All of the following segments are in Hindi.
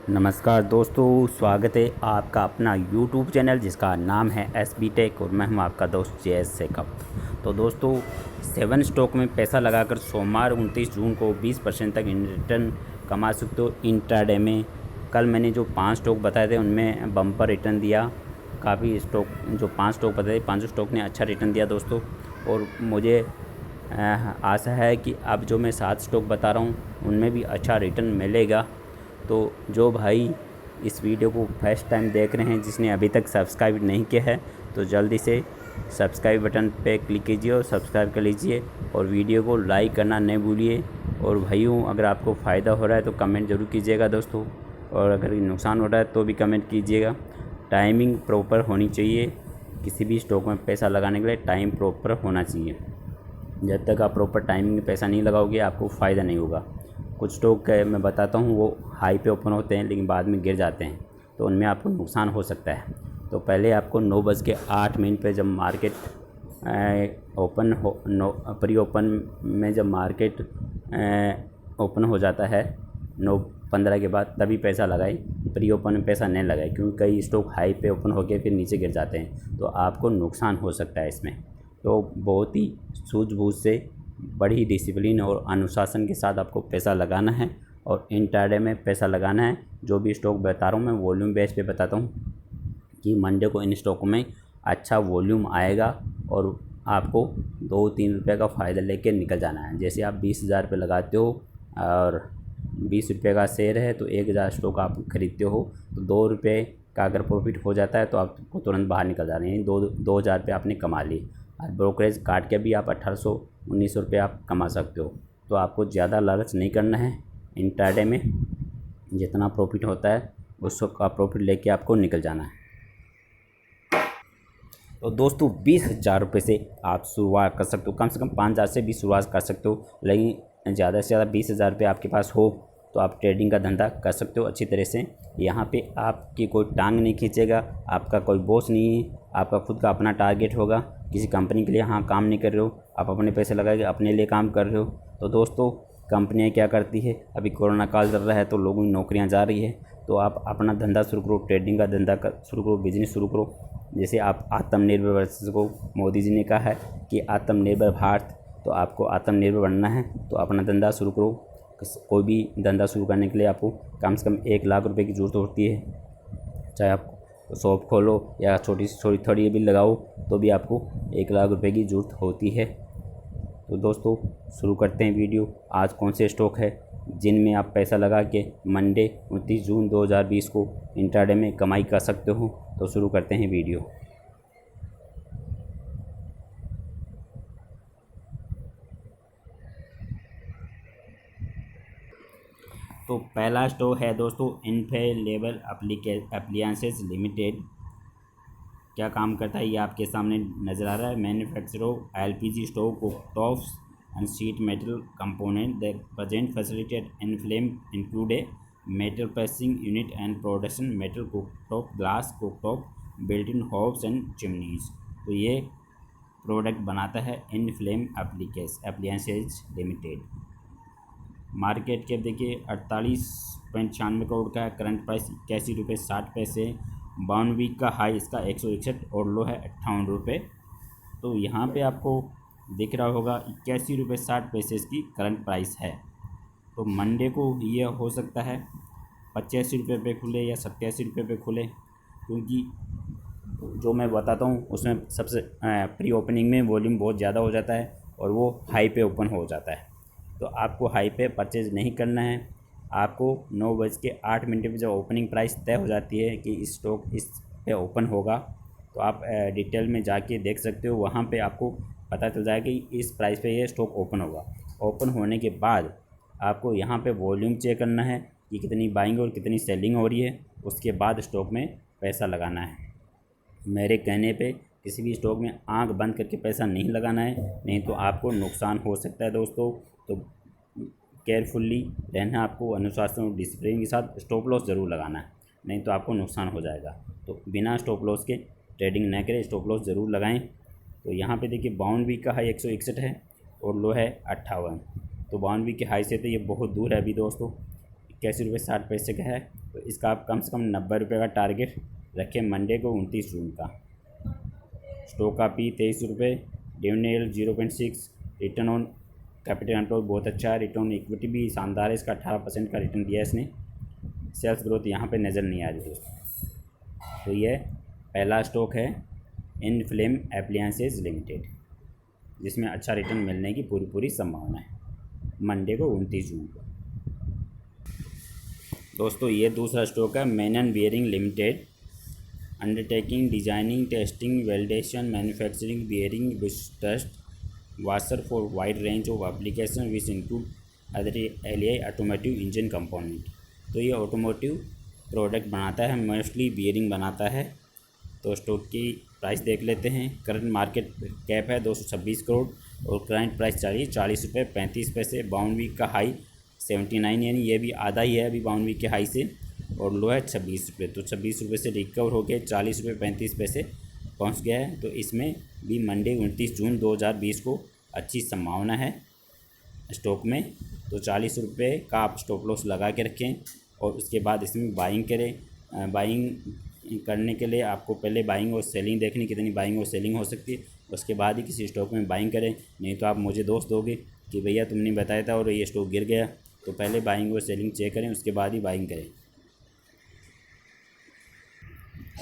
नमस्कार दोस्तों, स्वागत है आपका अपना यूट्यूब चैनल जिसका नाम है SB टेक और मैं हूं आपका दोस्त जयेश शेखप। तो दोस्तों, 7 स्टॉक में पैसा लगाकर सोमवार 29 जून को 20% तक रिटर्न कमा सकते हो इंट्राडे में। कल मैंने जो 5 स्टॉक बताए थे उनमें बम्पर रिटर्न दिया। काफ़ी स्टॉक, जो 5 स्टॉक बताए, 5 स्टॉक ने अच्छा रिटर्न दिया दोस्तों। और मुझे आशा है कि अब जो मैं 7 स्टॉक बता रहा हूँ उनमें भी अच्छा रिटर्न मिलेगा। तो जो भाई इस वीडियो को फर्स्ट टाइम देख रहे हैं, जिसने अभी तक सब्सक्राइब नहीं किया है, तो जल्दी से सब्सक्राइब बटन पे क्लिक कीजिए और सब्सक्राइब कर लीजिए और वीडियो को लाइक करना नहीं भूलिए। और भाइयों, अगर आपको फ़ायदा हो रहा है तो कमेंट ज़रूर कीजिएगा दोस्तों, और अगर नुकसान हो रहा है तो भी कमेंट कीजिएगा। टाइमिंग प्रॉपर होनी चाहिए, किसी भी स्टॉक में पैसा लगाने के लिए टाइम प्रॉपर होना चाहिए। जब तक आप प्रॉपर टाइमिंग में पैसा नहीं लगाओगे आपको फ़ायदा नहीं होगा। कुछ स्टॉक मैं बताता हूँ, वो हाई पे ओपन होते हैं लेकिन बाद में गिर जाते हैं, तो उनमें आपको नुकसान हो सकता है। तो पहले आपको 9:08 पे जब मार्केट ओपन हो, प्री ओपन में जब मार्केट ओपन हो जाता है 9:15 के बाद, तभी पैसा लगाए। प्री ओपन में पैसा नहीं लगाए, क्योंकि कई स्टॉक हाई पे ओपन होकर फिर नीचे गिर जाते हैं, तो आपको नुकसान हो सकता है इसमें। तो बहुत ही सूझबूझ से, बड़ी डिसिप्लिन और अनुशासन के साथ आपको पैसा लगाना है और इंट्राडे में पैसा लगाना है। जो भी स्टॉक बता रहा हूँ मैं वॉल्यूम बेस पे बताता हूँ कि मंडे को इन स्टॉकों में अच्छा वॉल्यूम आएगा और आपको 2-3 रुपये का फ़ायदा लेके निकल जाना है। जैसे आप 20,000 रुपये लगाते हो और 20 रुपये का शेयर है, तो 1,000 स्टॉक आप खरीदते हो, तो 2 रुपये का अगर प्रॉफिट हो जाता है तो आपको तुरंत बाहर निकल जाना है। 2,000 रुपये आपने कमा लिए और ब्रोकरेज काट के भी आप 1,800-1,900 रुपये आप कमा सकते हो। तो आपको ज़्यादा लालच नहीं करना है। इंट्राडे में जितना प्रॉफिट होता है उसका प्रॉफिट लेके आपको निकल जाना है। तो दोस्तों, 20,000 रुपये से आप शुरुआत कर सकते हो। कम से कम 5,000 से भी शुरुआत कर सकते हो, लेकिन ज़्यादा से ज़्यादा 20,000 रुपये आपके पास हो तो आप ट्रेडिंग का धंधा कर सकते हो अच्छी तरह से। यहाँ पे आपकी कोई टांग नहीं खींचेगा, आपका कोई बॉस नहीं है, आपका खुद का अपना टारगेट होगा। किसी कंपनी के लिए यहाँ काम नहीं कर रहे हो, आप अपने पैसे लगाए अपने लिए काम कर रहे हो। तो दोस्तों, कंपनियाँ क्या करती है, अभी कोरोना काल चल रहा है तो लोगों की नौकरियाँ जा रही है, तो आप अपना धंधा शुरू करो, ट्रेडिंग का धंधा शुरू करो, बिजनेस शुरू करो। जैसे आप आत्मनिर्भर भारत को मोदी जी ने कहा है कि आत्मनिर्भर भारत, तो आपको आत्मनिर्भर बनना है तो अपना धंधा शुरू करो। कोई भी धंधा शुरू करने के लिए आपको कम से कम 1 लाख रुपए की ज़रूरत होती है। चाहे आप शॉप खोलो या छोटी से छोटी थोड़ी भी लगाओ, तो भी आपको 1 लाख रुपए की ज़रूरत होती है। तो दोस्तों, शुरू करते हैं वीडियो। आज कौन से स्टॉक है जिनमें आप पैसा लगा के मंडे 29 जून 2020 को इंट्राडे में कमाई कर सकते हो। तो शुरू करते हैं वीडियो। तो पहला स्टॉक है दोस्तों इनफेलेबल अप्लायंसेज लिमिटेड। क्या काम करता है ये आपके सामने नज़र आ रहा है। Manufacture of LPG stove cooktops and sheet metal component that present facilitate Inflame include a metal pressing unit and production metal cooktop, glass cooktop, built in hobs and chimneys. तो ये प्रोडक्ट बनाता है Inflame Appliances Limited. Market cap देखिए 48.96 करोड़ का है। करंट प्राइस 81 रुपये 60 पैसे। 52 वीक का हाई इसका 161 और लो है 58 रुपये। तो यहाँ पे आपको दिख रहा होगा 81 रुपये 60 पैसे इसकी करंट प्राइस है। तो मंडे को ये हो सकता है 85 रुपये पे खुले या 87 रुपये पे खुले, क्योंकि जो मैं बताता हूँ उसमें सबसे प्री ओपनिंग में वॉल्यूम बहुत ज़्यादा हो जाता है और वो हाई पे ओपन हो जाता है। तो आपको हाई पे परचेज़ नहीं करना है। आपको 9:08 पे जब ओपनिंग प्राइस तय हो जाती है कि इस स्टॉक इस पे ओपन होगा, तो आप डिटेल में जाके देख सकते हो। वहाँ पे आपको पता चल जाएगा कि इस प्राइस पे ये स्टॉक ओपन होगा। ओपन होने के बाद आपको यहाँ पे वॉल्यूम चेक करना है कि कितनी बाइंग और कितनी सेलिंग हो रही है, उसके बाद स्टॉक में पैसा लगाना है। मेरे कहने पे किसी भी स्टॉक में आंख बंद करके पैसा नहीं लगाना है, नहीं तो आपको नुकसान हो सकता है दोस्तों। तो केयरफुल्ली रहना, आपको अनुशासन और डिसिप्लिन के साथ स्टॉप लॉस ज़रूर लगाना है, नहीं तो आपको नुकसान हो जाएगा। तो बिना स्टॉप लॉस के ट्रेडिंग न करें, स्टॉप लॉस ज़रूर लगाएं। तो यहाँ पे देखिए 52 वीक का हाई 161 है और लो है 58। तो 52 वीक के हाई से तो ये बहुत दूर है अभी दोस्तों। 81 रुपये 60 पैसे का है। तो इसका आप कम से कम 90 रुपये का टारगेट रखें मंडे को 29 जून का। स्टॉक का पी 23 रुपये, dividend 0.6, return on capital employ बहुत अच्छा है, रिटर्न ऑन इक्विटी भी शानदार है, इसका 18% का रिटर्न दिया है इसने। सेल्स ग्रोथ यहाँ पे नज़र नहीं आ रही दोस्तों। तो ये पहला स्टॉक है इनफ्लेम एप्लायंसेज लिमिटेड, जिसमें अच्छा रिटर्न मिलने की पूरी संभावना है मंडे को 29 जून को। दोस्तों ये दूसरा स्टॉक है Menon Bearing Limited, undertaking designing testing validation manufacturing bearing trust washer for wide range of application which include other alloy automotive engine component. तो ये ऑटोमोटिव प्रोडक्ट बनाता है, मोस्टली बियरिंग बनाता है। तो स्टॉक की प्राइस देख लेते हैं। करंट मार्केट कैप है 226 करोड़ और करंट प्राइस 40 रुपये 35 पैसे। बाउंड वीक का हाई 79, यानी ये भी आधा ही है अभी बाउंड वीक के हाई से, और लो है 26 रुपये। तो 26 रुपये से रिकवर होकर 40 रुपये 35 पैसे पहुंच गया है। तो इसमें भी मंडे 29 जून 2020 को अच्छी संभावना है स्टॉक में। तो 40 रुपये का आप स्टॉप लॉस लगा के रखें और उसके बाद इसमें बाइंग करें। बाइंग करने के लिए आपको पहले बाइंग और सेलिंग देखनी, कितनी बाइंग और सेलिंग हो सकती है, उसके बाद ही किसी स्टॉक में बाइंग करें। नहीं तो आप मुझे दोस्त दोगे कि भैया तुमने बताया था और ये स्टॉक गिर गया। तो पहले बाइंग और सेलिंग चेक करें, उसके बाद ही बाइंग करें।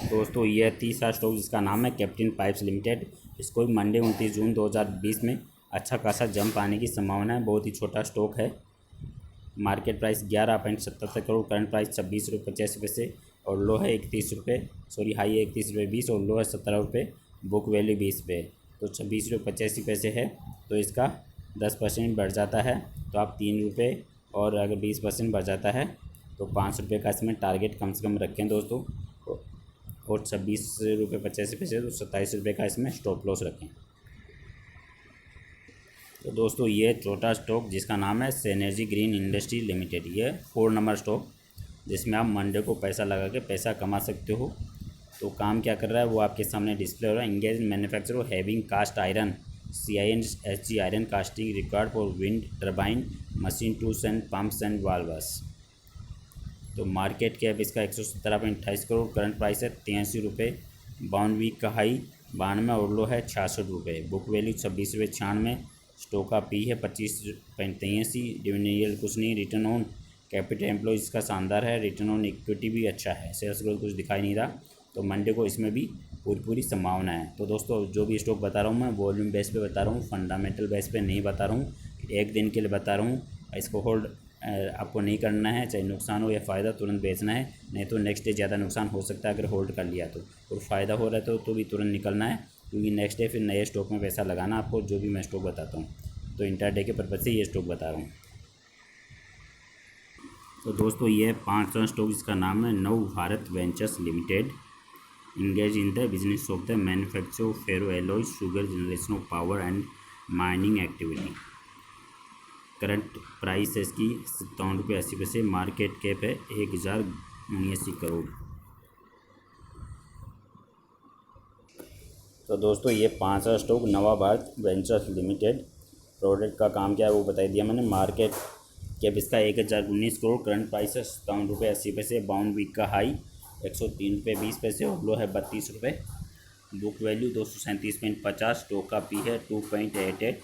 दोस्तों ये तीसरा स्टॉक जिसका नाम है कैप्टन पाइप्स लिमिटेड, इसको भी मंडे 29 जून 2020 में अच्छा खासा जंप आने की संभावना है। बहुत ही छोटा स्टॉक है। Market price 11.77 crore, current price 26 रुपये 85 पैसे और लो है 31 रुपये, हाई है 31 रुपये 20 और लो है 17 रुपये, बुक वैल्यू 20 रुपये। तो 26 रुपये 85 पैसे है। तो इसका 10% बढ़ जाता है तो आप 3 रुपये, और अगर 20% बढ़ जाता है तो 5 रुपये का इसमें टारगेट कम से कम रखें दोस्तों। और 26 रुपये 85 पैसे तो 27 रुपये का इसमें स्टॉप लॉस रखें। तो दोस्तों ये छोटा स्टॉक जिसका नाम है सिनर्जी ग्रीन इंडस्ट्री लिमिटेड, ये 4 नंबर स्टॉक, जिसमें आप मंडे को पैसा लगा के पैसा कमा सकते हो। तो काम क्या कर रहा है वो आपके सामने डिस्प्ले हो रहा है। Engage manufacture having cast iron CINSG iron casting required for wind turbine machine tools and pumps and valves. तो मार्केट कैप इसका 117.28 करोड़, करंट प्राइस है 83 रुपये, बाउंड वीक का हाई 92 और लो है 66 रुपये, बुक वैल्यू 26 रुपये 96, स्टॉक का पी है 25.83, डिविडेंड कुछ नहीं, रिटर्न ऑन कैपिटल एम्प्लॉय इसका शानदार है, रिटर्न ऑन इक्विटी भी अच्छा है, सेल्स ग्रोथ कुछ दिखाई नहीं रहा। तो मंडे को इसमें भी पूरी संभावना है। तो दोस्तों जो भी स्टॉक बता रहा हूँ मैं वॉल्यूम बेस पे बता रहा हूँ, फंडामेंटल बेस पे नहीं बता रहा हूँ, एक दिन के लिए बता रहा हूँ। इसको होल्ड आपको नहीं करना है, चाहे नुकसान हो या फ़ायदा, तुरंत बेचना है, नहीं तो नेक्स्ट डे ज़्यादा नुकसान हो सकता है अगर होल्ड कर लिया तो। और फ़ायदा हो रहा है तो भी तुरंत निकलना है, क्योंकि नेक्स्ट डे फिर नए स्टॉक में पैसा लगाना आपको, जो भी मैं स्टॉक बताता हूँ। तो इंटरडे के पर्पज़ से ये स्टॉक बता रहा हूँ। तो दोस्तों ये 5वां स्टॉक जिसका नाम है Nav Bharat ventures limited, engage in the business of the manufacture of ferro alloy sugar generation of power and mining activity. Current price है इसकी 57 रुपये 80 पैसे, मार्केट कैप है 1079 करोड़। तो दोस्तों ये 5वां स्टॉक नवा भारत वेंचर्स लिमिटेड, प्रोडक्ट का काम क्या है वो बता दिया मैंने। मार्केट कैप इसका 1019 करोड़, करंट प्राइस है 57 रुपये 80 पैसे, बाउंड वीक का हाई 103 रुपये 20 पैसे और लो है 32 रुपये, बुक वैल्यू 237.50, स्टॉक का पी है 2.88,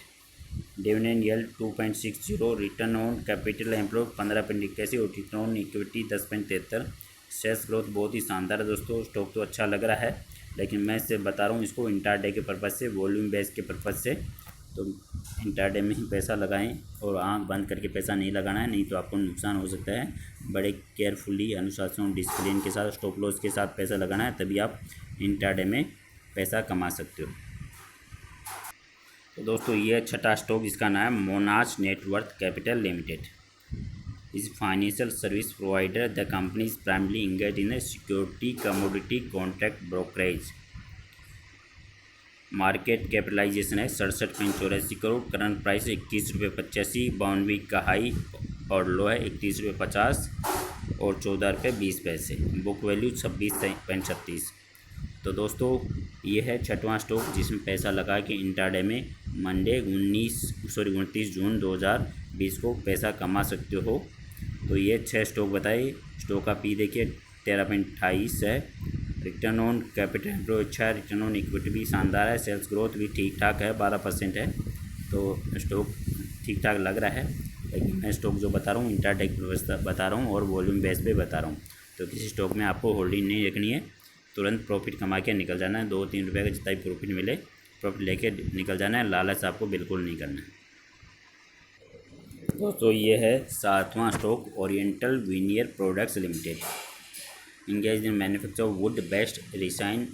dividend yield 2.60, return on capital employ 15.81 और return on equity 10.73। Sales growth बहुत ही शानदार है दोस्तों। स्टॉक तो अच्छा लग रहा है, लेकिन मैं इसे बता रहा हूँ इसको इंटरडे के पर्पज़ से, वॉल्यूम बेस के पर्पज़ से। तो इंटरडे में ही पैसा लगाएं और आंख बंद करके पैसा नहीं लगाना है, नहीं तो आपको नुकसान हो सकता है। बड़े केयरफुली अनुशासन और डिसिप्लिन के साथ, स्टॉप लॉस के साथ पैसा लगाना है, तभी आप इंटरडे में पैसा कमा सकते हो। तो दोस्तों ये 6वां स्टॉक जिसका नाम है Monarch Networth Capital Limited, is financial service provider. The company is primarily engage in security commodity contract brokerage. Market capitalization है 67.84 करोड़, करंट प्राइस 21 रुपये 85, बाउंड वीक का हाई और लो है 31 रुपये 50 और 14 रुपये 20 पैसे, बुक वैल्यू 26.36। तो दोस्तों ये है 6वां स्टॉक जिसमें पैसा लगा के इंटरडे में मंडे 29 जून 2020 को पैसा कमा सकते हो। तो ये 6 स्टॉक बताए। स्टॉक का पी देखिए 13.28 है। रिटर्न ऑन कैपिटल एम्प्लॉय अच्छा है, रिटर्न ऑन इक्विटी भी शानदार है, सेल्स ग्रोथ भी ठीक ठाक है 12% है। तो स्टॉक ठीक ठाक लग रहा है, लेकिन मैं स्टॉक जो बता रहा हूँ इंट्राडे व्यवस्था बता रहा हूँ और वॉल्यूम बेस पे बता रहा हूँ। तो किसी स्टॉक में आपको होल्डिंग नहीं रखनी है, तुरंत प्रॉफिट कमा के निकल जाना है। 2-3 रुपये का जितना भी प्रॉफिट मिले प्रॉफिट लेके निकल जाना है, लालच आपको बिल्कुल नहीं करना है। दोस्तों ये है 7वां stock Oriental Veneer Products Limited, engage in manufacture wood based resin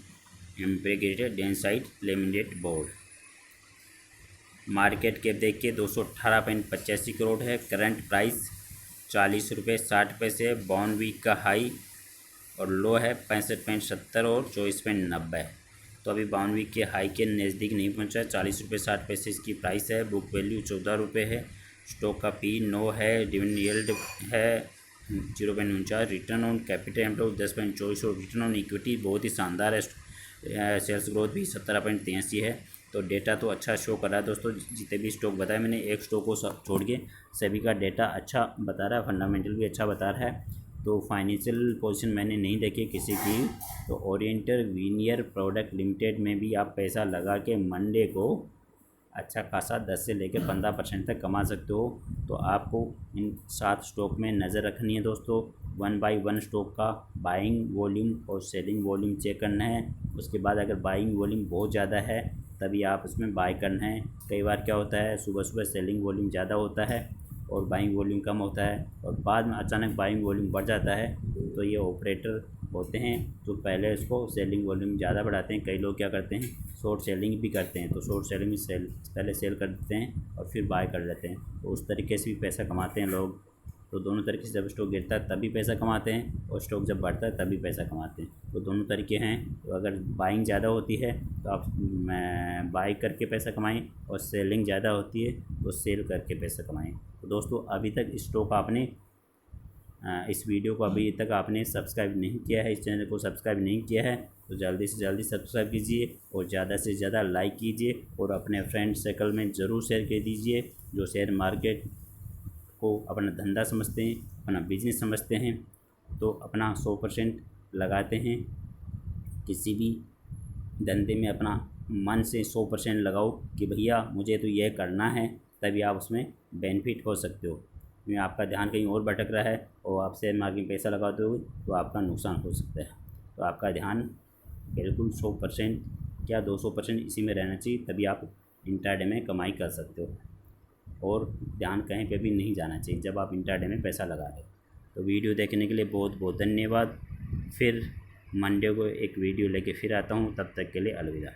impregnated densite laminate board. Market cap देखिए 218.85 करोड़ है। करंट प्राइस 40 रुपये 60 पैसे। बॉन्ड वीक का हाई और लो है 65.70 और 24.90। तो अभी बॉन्ड वीक के हाई के नज़दीक नहीं पहुंचा है। 40 रुपये 60 पैसे इसकी प्राइस है। बुक वैल्यू 14 रुपये है। स्टॉक का पी 9 है। डिविडेंड यील्ड है 0.49। रिटर्न ऑन कैपिटल एम्प्लॉय 10.24 और रिटर्न ऑन इक्विटी बहुत ही शानदार है। सेल्स ग्रोथ भी 17.83 है। तो डेटा तो अच्छा शो कर रहा है दोस्तों। जितने भी स्टॉक बताए मैंने, एक स्टॉक को सब छोड़ के सभी का डेटा अच्छा बता रहा है, फंडामेंटल भी अच्छा बता रहा है। तो फाइनेंशियल पोजीशन मैंने नहीं देखी किसी की। तो ओरिएंटल वीनियर प्रोडक्ट लिमिटेड में भी आप पैसा लगा के मंडे को अच्छा खासा 10 से लेकर 15% तक कमा सकते हो। तो आपको इन 7 स्टॉक में नज़र रखनी है दोस्तों। 1 बाय 1 स्टॉक का बाइंग वॉल्यूम और सेलिंग वॉल्यूम चेक करना है। उसके बाद अगर बाइंग वॉल्यूम बहुत ज़्यादा है तभी आप उसमें बाय करना है। कई बार क्या होता है, सुबह सुबह सेलिंग वॉल्यूम ज़्यादा होता है और बाइंग वॉल्यूम कम होता है और बाद में अचानक बाइंग वॉल्यूम बढ़ जाता है। तो ये ऑपरेटर होते हैं जो पहले इसको सेलिंग वॉल्यूम ज़्यादा बढ़ाते हैं। कई लोग क्या करते हैं, शॉर्ट सेलिंग भी करते हैं। तो शॉर्ट सेलिंग में पहले सेल कर देते हैं और फिर बाय कर लेते हैं। तो उस तरीके से भी पैसा कमाते हैं लोग। तो दोनों तरीके से, जब स्टॉक गिरता है तभी पैसा कमाते हैं और स्टॉक जब बढ़ता है तभी पैसा कमाते हैं। तो दोनों तरीके हैं। तो अगर बाइंग ज़्यादा होती है तो आप बाई करके पैसा कमाएं और सेलिंग ज़्यादा होती है तो सेल करके पैसा कमाएं। तो दोस्तों अभी तक स्टॉक आपने इस वीडियो को अभी तक आपने सब्सक्राइब नहीं किया है, इस चैनल को सब्सक्राइब नहीं किया है तो जल्दी से जल्दी सब्सक्राइब कीजिए और ज़्यादा से ज़्यादा लाइक कीजिए और अपने फ्रेंड सर्कल में ज़रूर शेयर कर दीजिए जो शेयर मार्केट को अपना धंधा समझते हैं, अपना बिजनेस समझते हैं। तो अपना 100% लगाते हैं। किसी भी धंधे में अपना मन से 100% लगाओ कि भैया मुझे तो यह करना है, तभी आप उसमें बेनिफिट हो सकते हो। में आपका ध्यान कहीं और भटक रहा है और आप शेयर मार्केट में पैसा लगाते हो तो आपका नुकसान हो सकता है। तो आपका ध्यान बिल्कुल 100% क्या 200% इसी में रहना चाहिए, तभी आप इंट्राडे में कमाई कर सकते हो। और ध्यान कहीं पे भी नहीं जाना चाहिए जब आप इंट्राडे में पैसा लगा रहे हो। तो वीडियो देखने के लिए बहुत बहुत धन्यवाद। फिर मंडे को एक वीडियो लेके फिर आता हूँ, तब तक के लिए अलविदा।